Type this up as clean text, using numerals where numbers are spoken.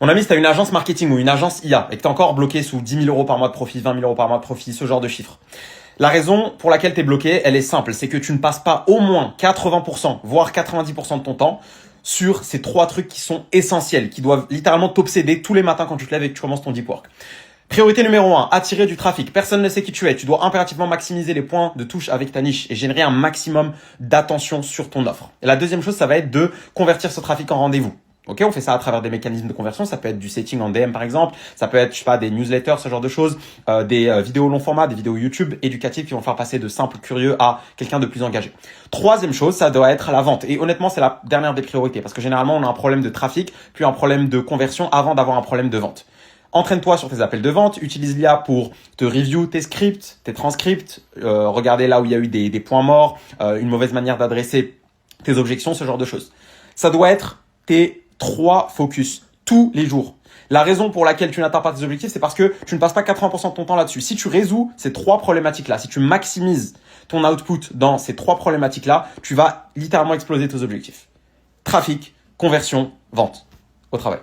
Mon ami, si tu as une agence marketing ou une agence IA et que tu es encore bloqué sous 10 000 euros par mois de profit, 20 000 euros par mois de profit, ce genre de chiffres, la raison pour laquelle tu es bloqué, elle est simple. C'est que tu ne passes pas au moins 80%, voire 90% de ton temps sur ces 3 trucs qui sont essentiels, qui doivent littéralement t'obséder tous les matins quand tu te lèves et que tu commences ton deep work. Priorité numéro 1, attirer du trafic. Personne ne sait qui tu es. Tu dois impérativement maximiser les points de touche avec ta niche et générer un maximum d'attention sur ton offre. Et la deuxième chose, ça va être de convertir ce trafic en rendez-vous. Ok, on fait ça à travers des mécanismes de conversion. Ça peut être du setting en DM par exemple. Ça peut être, je sais pas, des newsletters, ce genre de choses, des vidéos long format, des vidéos YouTube éducatives qui vont faire passer de simples curieux à quelqu'un de plus engagé. Troisième chose, ça doit être la vente. Et honnêtement, c'est la dernière des priorités parce que généralement, on a un problème de trafic, puis un problème de conversion avant d'avoir un problème de vente. Entraîne-toi sur tes appels de vente, utilise l'IA pour te review tes scripts, tes transcripts, regarder là où il y a eu des points morts, une mauvaise manière d'adresser tes objections, ce genre de choses. Ça doit être tes 3 focus tous les jours. La raison pour laquelle tu n'atteins pas tes objectifs, c'est parce que tu ne passes pas 80% de ton temps là-dessus. Si tu résous ces 3 problématiques-là, si tu maximises ton output dans ces 3 problématiques-là, tu vas littéralement exploser tes objectifs. Trafic, conversion, vente. Au travail.